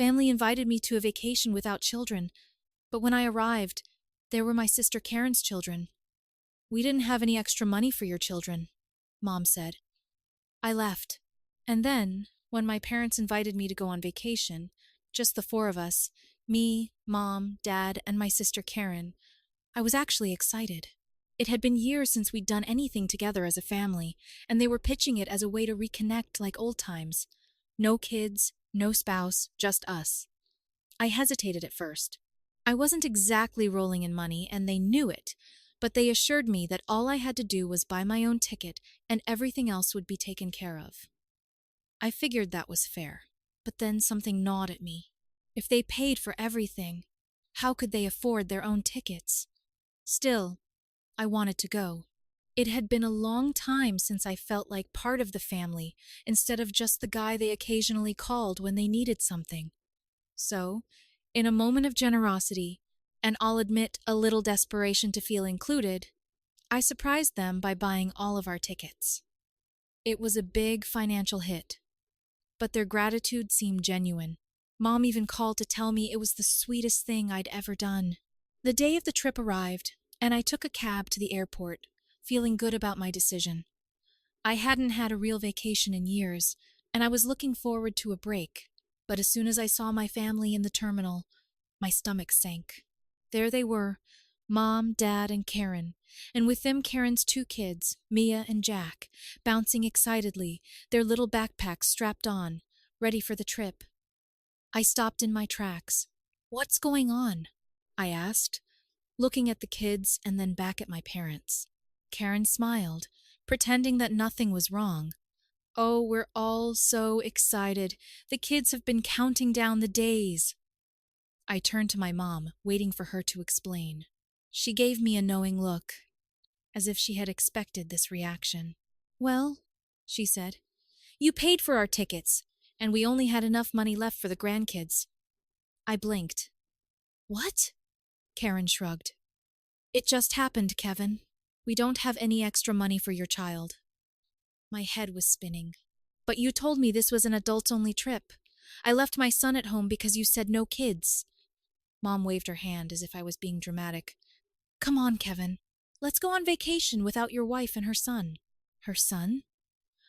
Family invited me to a vacation without children, but when I arrived, there were my sister Karen's children. We didn't have any extra money for your children, Mom said. I left. And then, when my parents invited me to go on vacation, just the four of us, me, Mom, Dad, and my sister Karen, I was actually excited. It had been years since we'd done anything together as a family, and they were pitching it as a way to reconnect like old times. No kids, no spouse, just us. I hesitated at first. I wasn't exactly rolling in money, and they knew it, but they assured me that all I had to do was buy my own ticket and everything else would be taken care of. I figured that was fair, but then something gnawed at me. If they paid for everything, how could they afford their own tickets? Still, I wanted to go. It had been a long time since I felt like part of the family instead of just the guy they occasionally called when they needed something. So, in a moment of generosity, and I'll admit a little desperation to feel included, I surprised them by buying all of our tickets. It was a big financial hit, but their gratitude seemed genuine. Mom even called to tell me it was the sweetest thing I'd ever done. The day of the trip arrived, and I took a cab to the airport, feeling good about my decision. I hadn't had a real vacation in years, and I was looking forward to a break, but as soon as I saw my family in the terminal, my stomach sank. There they were, Mom, Dad, and Karen, and with them Karen's two kids, Mia and Jack, bouncing excitedly, their little backpacks strapped on, ready for the trip. I stopped in my tracks. "What's going on?" I asked, looking at the kids and then back at my parents. Karen smiled, pretending that nothing was wrong. "Oh, we're all so excited. The kids have been counting down the days." I turned to my mom, waiting for her to explain. She gave me a knowing look, as if she had expected this reaction. "Well," she said, "you paid for our tickets, and we only had enough money left for the grandkids." I blinked. "What?" Karen shrugged. "It just happened, Kevin. We don't have any extra money for your child." My head was spinning. "But you told me this was an adults-only trip. I left my son at home because you said no kids." Mom waved her hand as if I was being dramatic. "Come on, Kevin. Let's go on vacation without your wife and her son." "Her son?"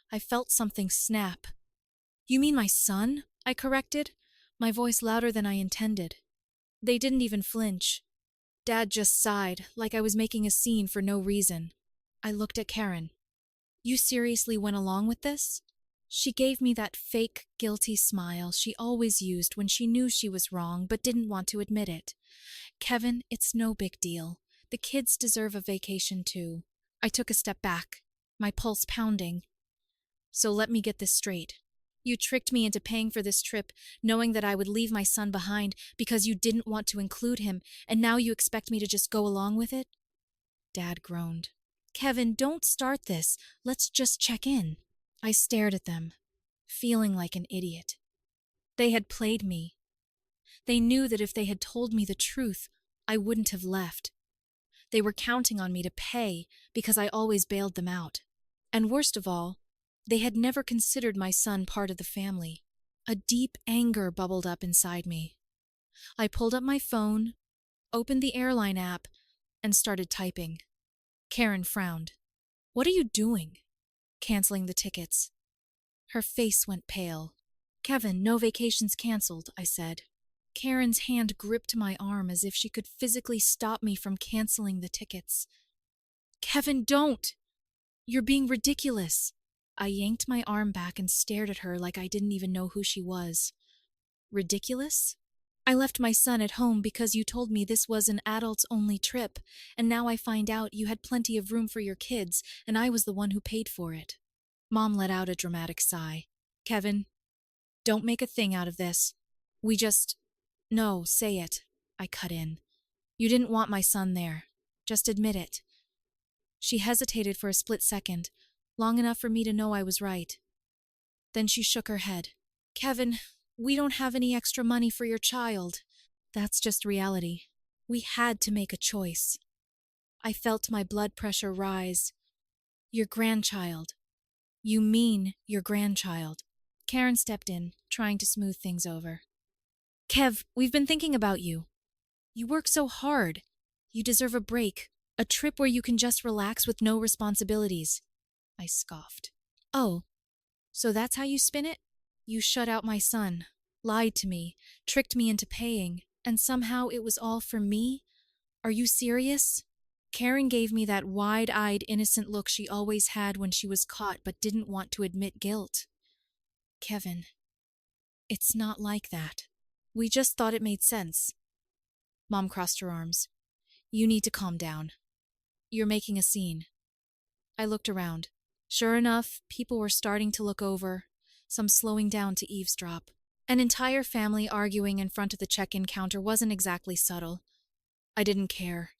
I felt something snap. "You mean my son?" I corrected, my voice louder than I intended. They didn't even flinch. Dad just sighed, like I was making a scene for no reason. I looked at Karen. "You seriously went along with this?" She gave me that fake, guilty smile she always used when she knew she was wrong but didn't want to admit it. "Kevin, it's no big deal. The kids deserve a vacation too." I took a step back, my pulse pounding. "So let me get this straight. You tricked me into paying for this trip, knowing that I would leave my son behind because you didn't want to include him, and now you expect me to just go along with it?" Dad groaned. "Kevin, don't start this. Let's just check in." I stared at them, feeling like an idiot. They had played me. They knew that if they had told me the truth, I wouldn't have left. They were counting on me to pay because I always bailed them out. And worst of all, they had never considered my son part of the family. A deep anger bubbled up inside me. I pulled up my phone, opened the airline app, and started typing. Karen frowned. "What are you doing?" "Canceling the tickets." Her face went pale. "Kevin, no vacations canceled," I said. Karen's hand gripped my arm as if she could physically stop me from canceling the tickets. "Kevin, don't! You're being ridiculous." I yanked my arm back and stared at her like I didn't even know who she was. "Ridiculous? I left my son at home because you told me this was an adults-only trip, and now I find out you had plenty of room for your kids, and I was the one who paid for it." Mom let out a dramatic sigh. "Kevin, don't make a thing out of this. We just— No, say it," I cut in. "You didn't want my son there. Just admit it." She hesitated for a split second, long enough for me to know I was right. Then she shook her head. "Kevin, we don't have any extra money for your child. That's just reality. We had to make a choice." I felt my blood pressure rise. "Your grandchild. You mean your grandchild." Karen stepped in, trying to smooth things over. Kev, we've been thinking about you. You work so hard. You deserve a break, a trip where you can just relax with no responsibilities. I scoffed. Oh, so that's how you spin it? You shut out my son, lied to me, tricked me into paying, and somehow it was all for me? Are you serious? Karen gave me that wide-eyed, innocent look she always had when she was caught but didn't want to admit guilt. Kevin, it's not like that. We just thought it made sense. Mom crossed her arms. You need to calm down. You're making a scene. I looked around. Sure enough, people were starting to look over, some slowing down to eavesdrop. An entire family arguing in front of the check-in counter wasn't exactly subtle. I didn't care.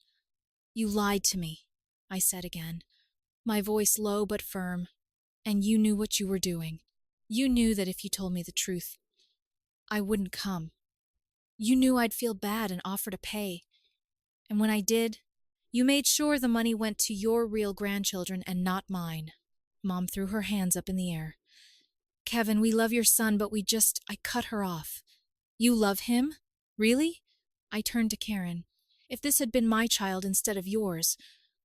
You lied to me, I said again, my voice low but firm. And you knew what you were doing. You knew that if you told me the truth, I wouldn't come. You knew I'd feel bad and offer to pay. And when I did, you made sure the money went to your real grandchildren and not mine. Mom threw her hands up in the air. Kevin, we love your son, but I cut her off. You love him? Really? I turned to Karen. If this had been my child instead of yours,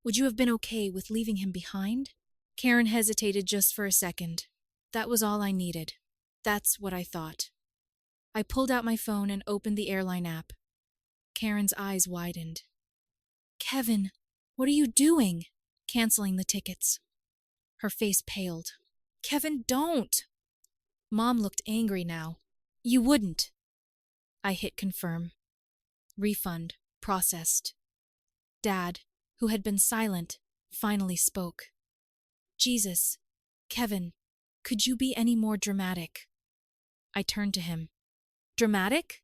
would you have been okay with leaving him behind? Karen hesitated just for a second. That was all I needed. That's what I thought. I pulled out my phone and opened the airline app. Karen's eyes widened. Kevin, what are you doing? Canceling the tickets. Her face paled. Kevin, don't! Mom looked angry now. You wouldn't. I hit confirm. Refund processed. Dad, who had been silent, finally spoke. Jesus, Kevin, could you be any more dramatic? I turned to him. Dramatic?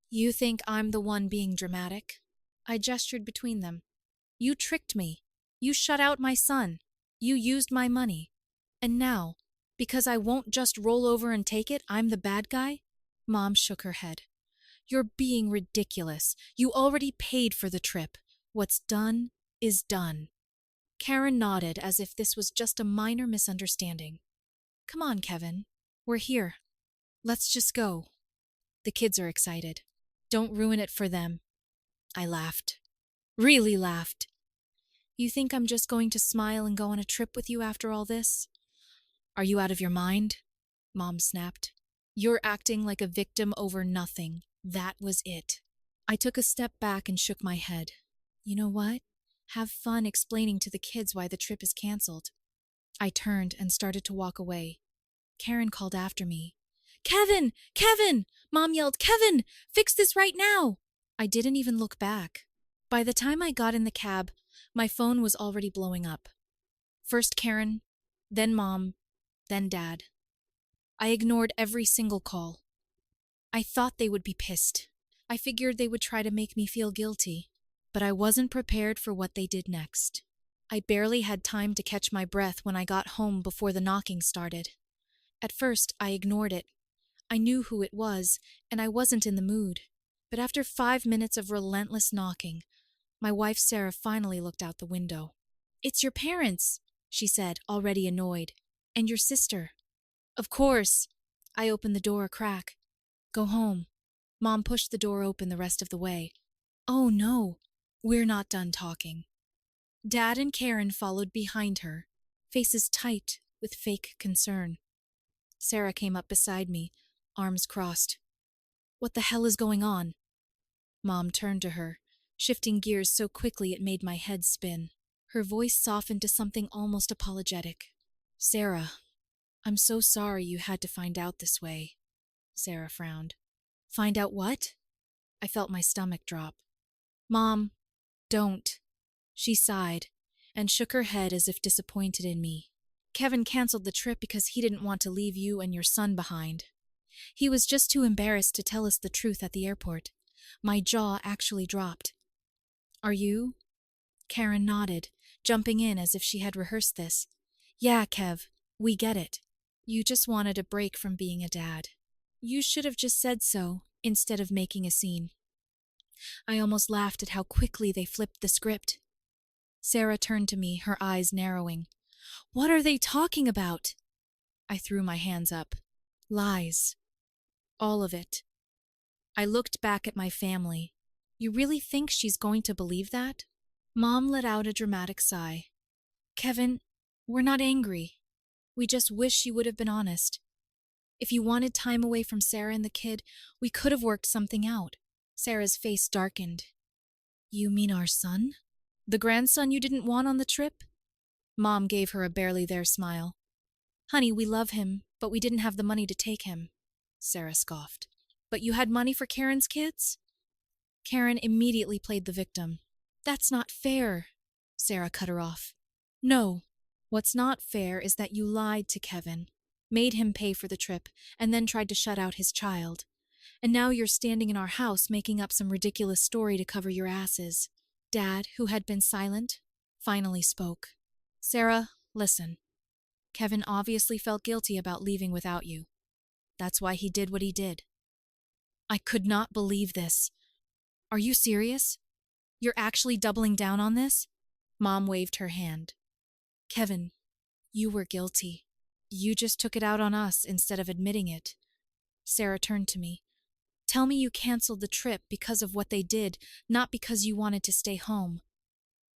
You think I'm the one being dramatic? I gestured between them. You tricked me. You shut out my son. You used my money. And now, because I won't just roll over and take it, I'm the bad guy? Mom shook her head. You're being ridiculous. You already paid for the trip. What's done is done. Karen nodded as if this was just a minor misunderstanding. Come on, Kevin. We're here. Let's just go. The kids are excited. Don't ruin it for them. I laughed. Really laughed. You think I'm just going to smile and go on a trip with you after all this? Are you out of your mind? Mom snapped. You're acting like a victim over nothing. That was it. I took a step back and shook my head. You know what? Have fun explaining to the kids why the trip is canceled. I turned and started to walk away. Karen called after me. Kevin! Kevin! Mom yelled, Kevin! Fix this right now! I didn't even look back. By the time I got in the cab, my phone was already blowing up. First Karen, then Mom, then Dad. I ignored every single call. I thought they would be pissed. I figured they would try to make me feel guilty, but I wasn't prepared for what they did next. I barely had time to catch my breath when I got home before the knocking started. At first, I ignored it. I knew who it was, and I wasn't in the mood. But after 5 minutes of relentless knocking, my wife Sarah finally looked out the window. It's your parents, she said, already annoyed. And your sister. Of course. I opened the door a crack. Go home. Mom pushed the door open the rest of the way. Oh no, we're not done talking. Dad and Karen followed behind her, faces tight with fake concern. Sarah came up beside me, arms crossed. What the hell is going on? Mom turned to her, shifting gears so quickly it made my head spin. Her voice softened to something almost apologetic. Sarah, I'm so sorry you had to find out this way. Sarah frowned. Find out what? I felt my stomach drop. Mom, don't. She sighed and shook her head as if disappointed in me. Kevin canceled the trip because he didn't want to leave you and your son behind. He was just too embarrassed to tell us the truth at the airport. My jaw actually dropped. Are you? Karen nodded, jumping in as if she had rehearsed this. Yeah, Kev, we get it. You just wanted a break from being a dad. You should have just said so, instead of making a scene. I almost laughed at how quickly they flipped the script. Sarah turned to me, her eyes narrowing. What are they talking about? I threw my hands up. Lies. All of it. I looked back at my family. You really think she's going to believe that? Mom let out a dramatic sigh. Kevin, we're not angry. We just wish you would have been honest. If you wanted time away from Sarah and the kid, we could have worked something out. Sarah's face darkened. You mean our son? The grandson you didn't want on the trip? Mom gave her a barely there smile. Honey, we love him, but we didn't have the money to take him. Sarah scoffed. But you had money for Karen's kids? Karen immediately played the victim. That's not fair, Sarah cut her off. No, what's not fair is that you lied to Kevin, made him pay for the trip, and then tried to shut out his child. And now you're standing in our house making up some ridiculous story to cover your asses. Dad, who had been silent, finally spoke. Sarah, listen. Kevin obviously felt guilty about leaving without you. That's why he did what he did. I could not believe this. Are you serious? You're actually doubling down on this? Mom waved her hand. Kevin, you were guilty. You just took it out on us instead of admitting it. Sarah turned to me. Tell me you canceled the trip because of what they did, not because you wanted to stay home.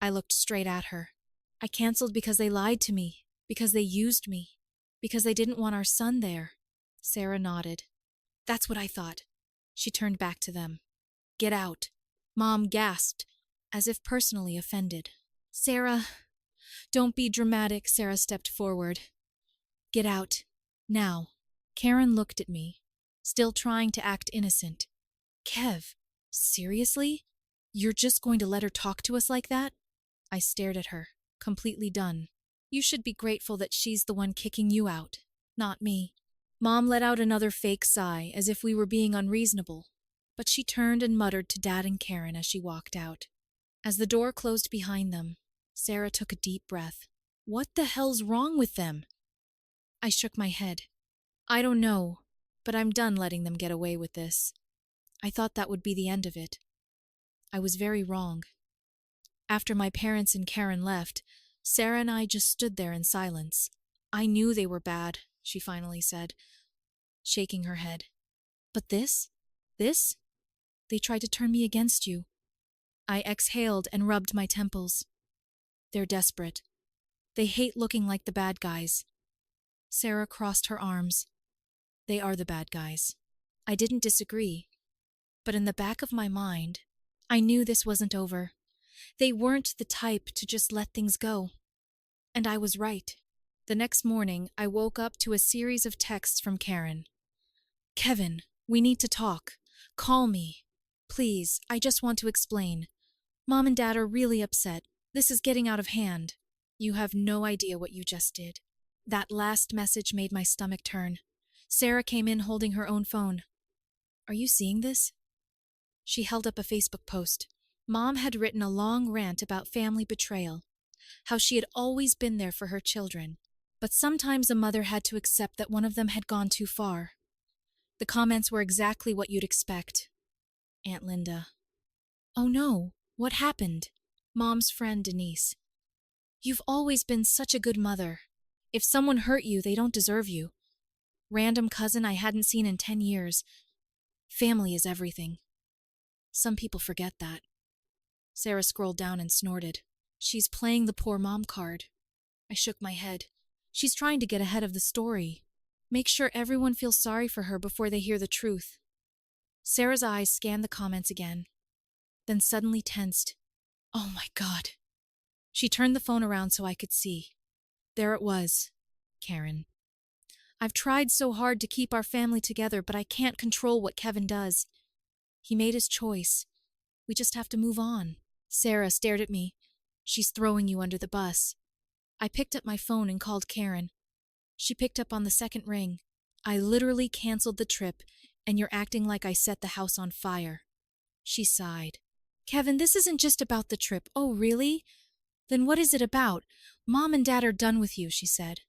I looked straight at her. I canceled because they lied to me, because they used me, because they didn't want our son there. Sarah nodded. That's what I thought. She turned back to them. Get out. Mom gasped, as if personally offended. Sarah, don't be dramatic, Sarah stepped forward. Get out. Now. Karen looked at me, still trying to act innocent. Kev, seriously? You're just going to let her talk to us like that? I stared at her, completely done. You should be grateful that she's the one kicking you out, not me. Mom let out another fake sigh, as if we were being unreasonable, but she turned and muttered to Dad and Karen as she walked out. As the door closed behind them, Sarah took a deep breath. What the hell's wrong with them? I shook my head. I don't know, but I'm done letting them get away with this. I thought that would be the end of it. I was very wrong. After my parents and Karen left, Sarah and I just stood there in silence. I knew they were bad, she finally said, shaking her head. But this? They tried to turn me against you. I exhaled and rubbed my temples. They're desperate. They hate looking like the bad guys. Sarah crossed her arms. They are the bad guys. I didn't disagree. But in the back of my mind, I knew this wasn't over. They weren't the type to just let things go. And I was right. The next morning, I woke up to a series of texts from Karen. Kevin, we need to talk. Call me. Please, I just want to explain. Mom and Dad are really upset. This is getting out of hand. You have no idea what you just did. That last message made my stomach turn. Sarah came in holding her own phone. Are you seeing this? She held up a Facebook post. Mom had written a long rant about family betrayal, how she had always been there for her children, but sometimes a mother had to accept that one of them had gone too far. The comments were exactly what you'd expect. Aunt Linda. Oh no, what happened? Mom's friend Denise. You've always been such a good mother. If someone hurt you, they don't deserve you. Random cousin I hadn't seen in 10 years. Family is everything. Some people forget that. Sarah scrolled down and snorted. She's playing the poor mom card. I shook my head. She's trying to get ahead of the story. Make sure everyone feels sorry for her before they hear the truth. Sarah's eyes scanned the comments again, then suddenly tensed. Oh my God. She turned the phone around so I could see. There it was. Karen. I've tried so hard to keep our family together, but I can't control what Kevin does. He made his choice. We just have to move on. Sarah stared at me. She's throwing you under the bus. I picked up my phone and called Karen. She picked up on the second ring. I literally canceled the trip, and you're acting like I set the house on fire. She sighed. Kevin, this isn't just about the trip. Oh, really? Then what is it about? Mom and Dad are done with you, she said.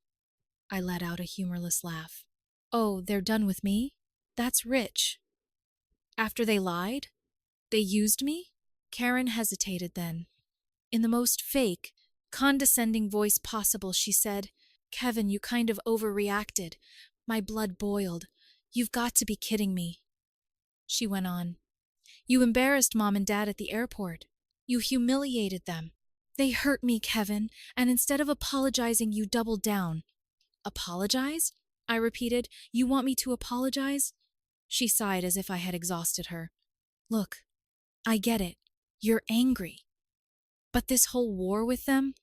I let out a humorless laugh. Oh, they're done with me? That's rich. After they lied? They used me? Karen hesitated then. In the most fake, condescending voice possible, she said, Kevin, you kind of overreacted. My blood boiled. You've got to be kidding me. she went on. You embarrassed Mom and Dad at the airport. You humiliated them. They hurt me, Kevin, and instead of apologizing, you doubled down. Apologize? I repeated. You want me to apologize? She sighed as if I had exhausted her. Look, I get it. You're angry. But this whole war with them,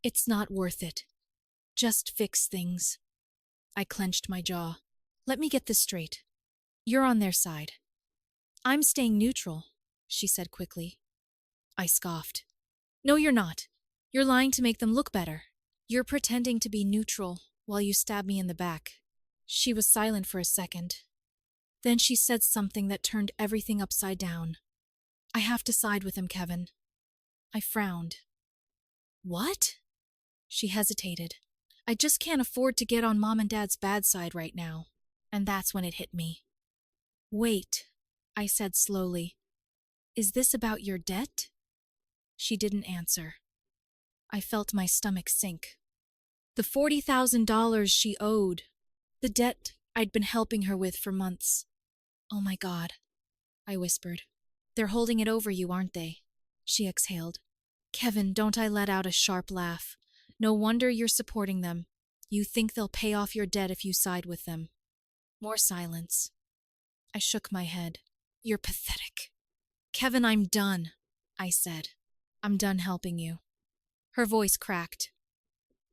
it's not worth it. Just fix things. I clenched my jaw. Let me get this straight. You're on their side. I'm staying neutral, she said quickly. I scoffed. No, you're not. You're lying to make them look better. You're pretending to be neutral while you stab me in the back. She was silent for a second. Then she said something that turned everything upside down. I have to side with him, Kevin. I frowned. What? She hesitated. I just can't afford to get on Mom and Dad's bad side right now. And that's when it hit me. Wait, I said slowly. Is this about your debt? She didn't answer. I felt my stomach sink. The $40,000 she owed. The debt I'd been helping her with for months. Oh my God, I whispered. They're holding it over you, aren't they? She exhaled. Kevin, don't I let out a sharp laugh. No wonder you're supporting them. You think they'll pay off your debt if you side with them. More silence. I shook my head. You're pathetic. Kevin, I'm done, I said. I'm done helping you. Her voice cracked.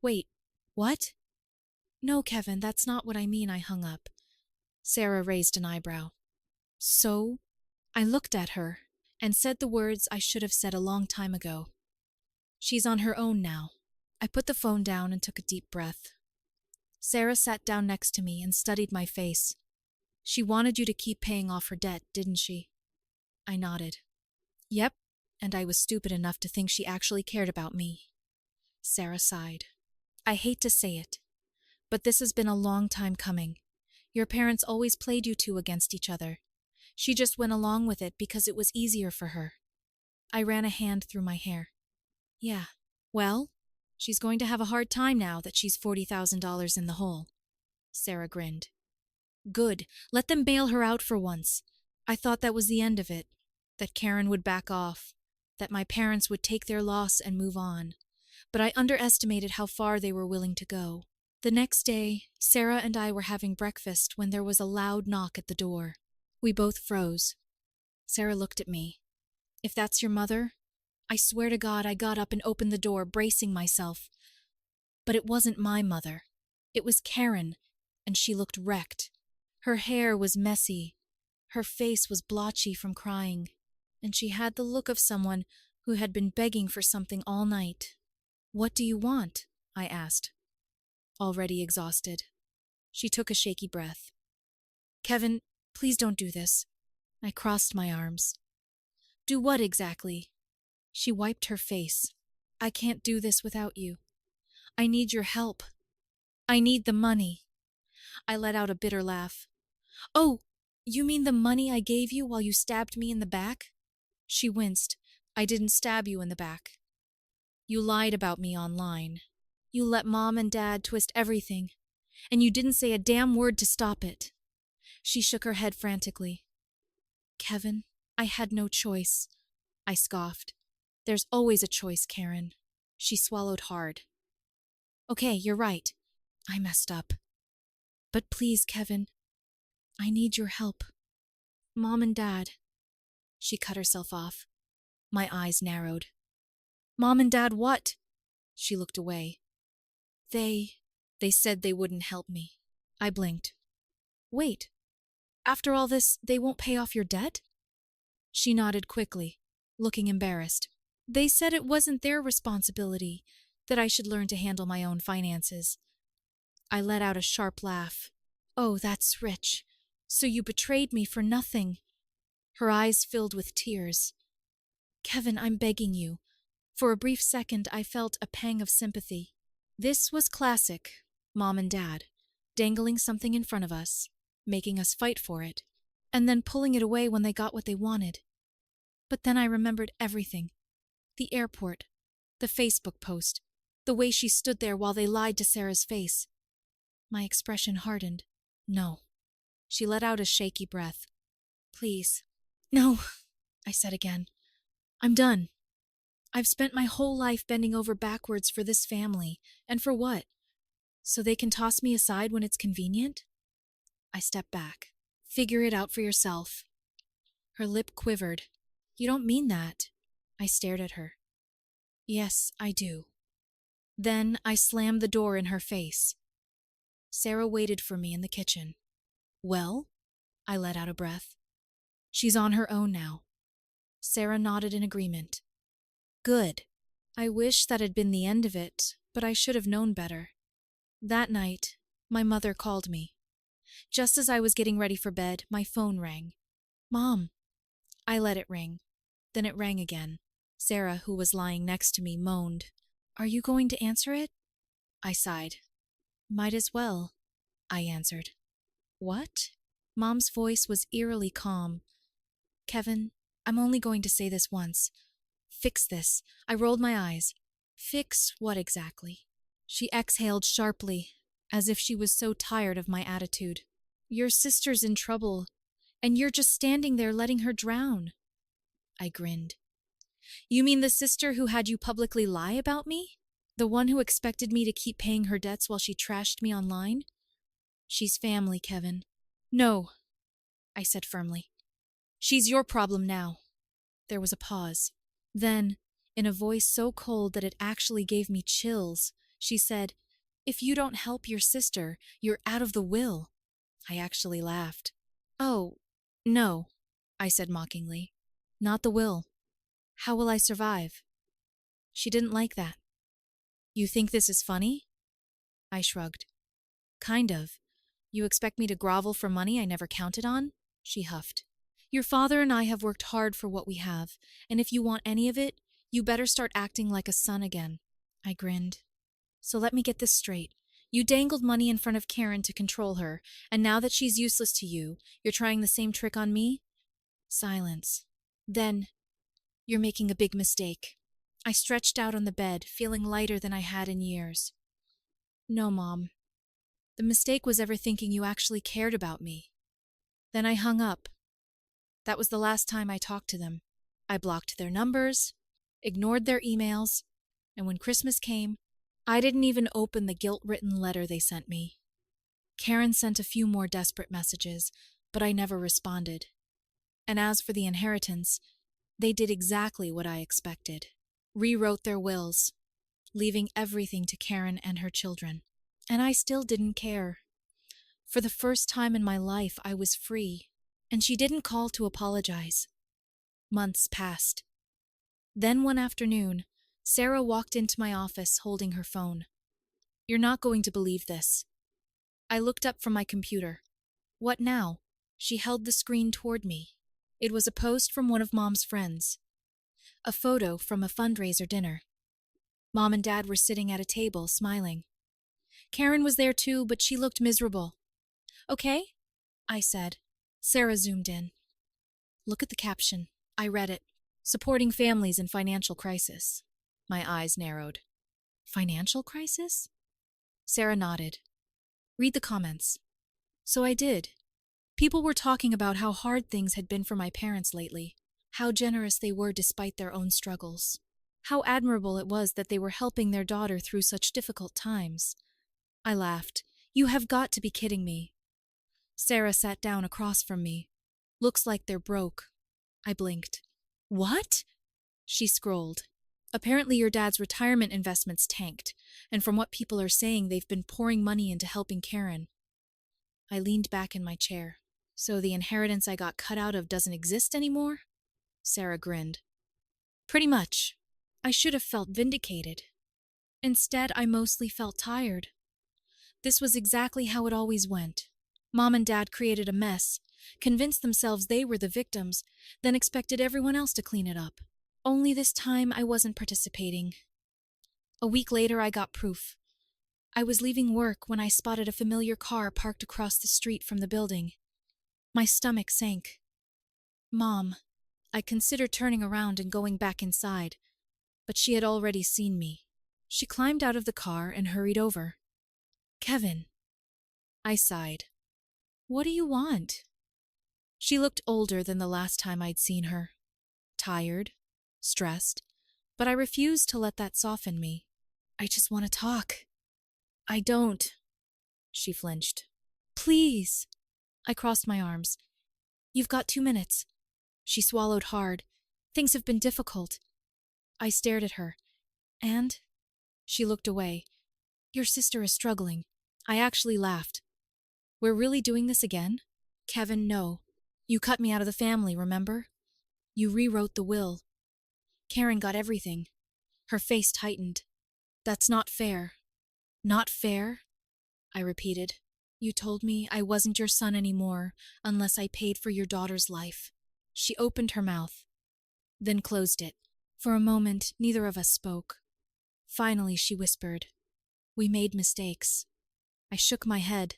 Wait, what? No, Kevin, that's not what I mean, I hung up. Sarah raised an eyebrow. So? I looked at her and said the words I should have said a long time ago. She's on her own now. I put the phone down and took a deep breath. Sarah sat down next to me and studied my face. She wanted you to keep paying off her debt, didn't she? I nodded. Yep, and I was stupid enough to think she actually cared about me. Sarah sighed. I hate to say it, but this has been a long time coming. Your parents always played you two against each other. She just went along with it because it was easier for her. I ran a hand through my hair. Yeah, well, she's going to have a hard time now that she's $40,000 in the hole. Sarah grinned. Good, let them bail her out for once. I thought that was the end of it, that Karen would back off, that my parents would take their loss and move on. But I underestimated how far they were willing to go. The next day, Sarah and I were having breakfast when there was a loud knock at the door. We both froze. Sarah looked at me. If that's your mother? I swear to God I got up and opened the door, bracing myself. But it wasn't my mother. It was Karen, and she looked wrecked. Her hair was messy. Her face was blotchy from crying, and she had the look of someone who had been begging for something all night. What do you want? I asked, already exhausted. She took a shaky breath. Kevin, please don't do this. I crossed my arms. Do what exactly? She wiped her face. I can't do this without you. I need your help. I need the money. I let out a bitter laugh. Oh, you mean the money I gave you while you stabbed me in the back? She winced. I didn't stab you in the back. You lied about me online. You let Mom and Dad twist everything, and you didn't say a damn word to stop it. She shook her head frantically. Kevin, I had no choice. I scoffed. There's always a choice, Karen. She swallowed hard. Okay, you're right. I messed up. But please, Kevin, I need your help. Mom and Dad. She cut herself off. My eyes narrowed. Mom and Dad what? She looked away. They said they wouldn't help me. I blinked. Wait, after all this, they won't pay off your debt? She nodded quickly, looking embarrassed. They said it wasn't their responsibility, that I should learn to handle my own finances. I let out a sharp laugh. Oh, that's rich. So you betrayed me for nothing. Her eyes filled with tears. Kevin, I'm begging you. For a brief second, I felt a pang of sympathy. This was classic, Mom and Dad, dangling something in front of us, making us fight for it, and then pulling it away when they got what they wanted. But then I remembered everything. The airport, the Facebook post, the way she stood there while they lied to Sarah's face. My expression hardened. No. She let out a shaky breath. Please. No, I said again. I'm done. I've spent my whole life bending over backwards for this family. And for what? So they can toss me aside when it's convenient? I stepped back. Figure it out for yourself. Her lip quivered. You don't mean that. I stared at her. Yes, I do. Then I slammed the door in her face. Sarah waited for me in the kitchen. Well? I let out a breath. She's on her own now. Sarah nodded in agreement. Good. I wish that had been the end of it, but I should have known better. That night, my mother called me. Just as I was getting ready for bed, my phone rang. Mom. I let it ring. Then it rang again. Sarah, who was lying next to me, moaned. Are you going to answer it? I sighed. Might as well, I answered. What? Mom's voice was eerily calm. Kevin, I'm only going to say this once. Fix this. I rolled my eyes. Fix what exactly? She exhaled sharply, as if she was so tired of my attitude. Your sister's in trouble, and you're just standing there letting her drown. I grinned. You mean the sister who had you publicly lie about me? The one who expected me to keep paying her debts while she trashed me online? She's family, Kevin. No, I said firmly. She's your problem now. There was a pause. Then, in a voice so cold that it actually gave me chills, she said, If you don't help your sister, you're out of the will. I actually laughed. Oh, no, I said mockingly. Not the will. How will I survive? She didn't like that. You think this is funny? I shrugged. Kind of. You expect me to grovel for money I never counted on? She huffed. Your father and I have worked hard for what we have, and if you want any of it, you better start acting like a son again. I grinned. So let me get this straight. You dangled money in front of Karen to control her, and now that she's useless to you, you're trying the same trick on me? Silence. Then, you're making a big mistake. I stretched out on the bed, feeling lighter than I had in years. No, Mom. The mistake was ever thinking you actually cared about me. Then I hung up. That was the last time I talked to them. I blocked their numbers, ignored their emails, and when Christmas came, I didn't even open the guilt-written letter they sent me. Karen sent a few more desperate messages, but I never responded. And as for the inheritance, they did exactly what I expected. Rewrote their wills, leaving everything to Karen and her children. And I still didn't care. For the first time in my life, I was free, and she didn't call to apologize. Months passed. Then one afternoon, Sarah walked into my office holding her phone. You're not going to believe this. I looked up from my computer. What now? She held the screen toward me. It was a post from one of Mom's friends. A photo from a fundraiser dinner. Mom and Dad were sitting at a table, smiling. Karen was there too, but she looked miserable. Okay? I said. Sarah zoomed in. Look at the caption. I read it. Supporting families in financial crisis. My eyes narrowed. Financial crisis? Sarah nodded. Read the comments. So I did. People were talking about how hard things had been for my parents lately, how generous they were despite their own struggles, how admirable it was that they were helping their daughter through such difficult times. I laughed. You have got to be kidding me. Sarah sat down across from me. Looks like they're broke. I blinked. What? She scrolled. Apparently your dad's retirement investments tanked, and from what people are saying, they've been pouring money into helping Karen. I leaned back in my chair. So the inheritance I got cut out of doesn't exist anymore? Sarah grinned. Pretty much. I should have felt vindicated. Instead, I mostly felt tired. This was exactly how it always went. Mom and Dad created a mess, convinced themselves they were the victims, then expected everyone else to clean it up. Only this time I wasn't participating. A week later, I got proof. I was leaving work when I spotted a familiar car parked across the street from the building. My stomach sank. Mom. I considered turning around and going back inside, but she had already seen me. She climbed out of the car and hurried over. Kevin. I sighed. What do you want? She looked older than the last time I'd seen her. Tired, stressed, but I refused to let that soften me. I just want to talk. I don't. She flinched. Please. I crossed my arms. You've got 2 minutes. She swallowed hard. Things have been difficult. I stared at her. And? She looked away. Your sister is struggling. I actually laughed. We're really doing this again? Kevin, no. You cut me out of the family, remember? You rewrote the will. Karen got everything. Her face tightened. That's not fair. Not fair? I repeated. You told me I wasn't your son anymore unless I paid for your daughter's life. She opened her mouth, then closed it. For a moment, neither of us spoke. Finally, she whispered, We made mistakes. I shook my head.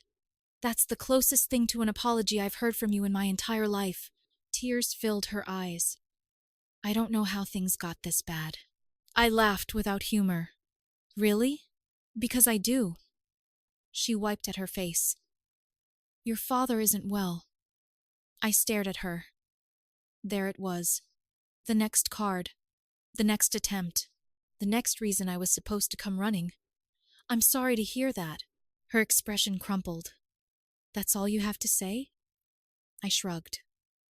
That's the closest thing to an apology I've heard from you in my entire life. Tears filled her eyes. I don't know how things got this bad. I laughed without humor. Really? Because I do. She wiped at her face. Your father isn't well. I stared at her. There it was. The next card. The next attempt. The next reason I was supposed to come running. I'm sorry to hear that. Her expression crumpled. That's all you have to say? I shrugged.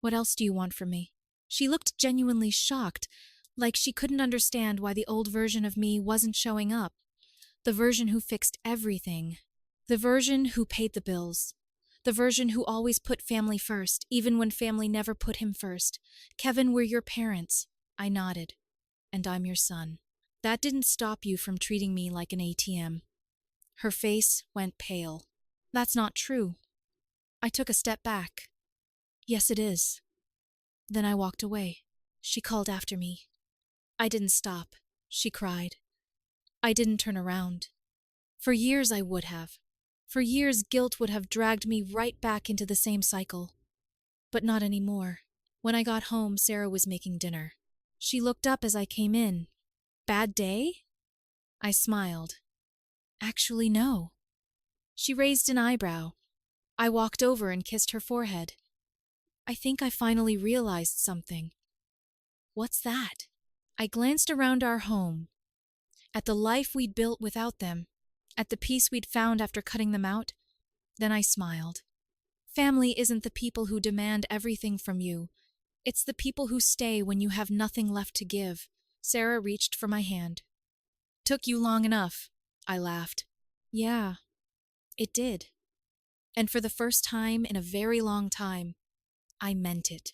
What else do you want from me? She looked genuinely shocked, like she couldn't understand why the old version of me wasn't showing up. The version who fixed everything. The version who paid the bills. The version who always put family first, even when family never put him first. Kevin, we're your parents. I nodded. And I'm your son. That didn't stop you from treating me like an ATM. Her face went pale. That's not true. I took a step back. Yes, it is. Then I walked away. She called after me. I didn't stop. She cried. I didn't turn around. For years I would have. For years guilt would have dragged me right back into the same cycle. But not anymore. When I got home, Sarah was making dinner. She looked up as I came in. Bad day? I smiled. Actually, no. She raised an eyebrow. I walked over and kissed her forehead. I think I finally realized something. What's that? I glanced around our home, at the life we'd built without them, at the peace we'd found after cutting them out. Then I smiled. Family isn't the people who demand everything from you. It's the people who stay when you have nothing left to give. Sarah reached for my hand. Took you long enough, I laughed. Yeah, it did. And for the first time in a very long time, I meant it.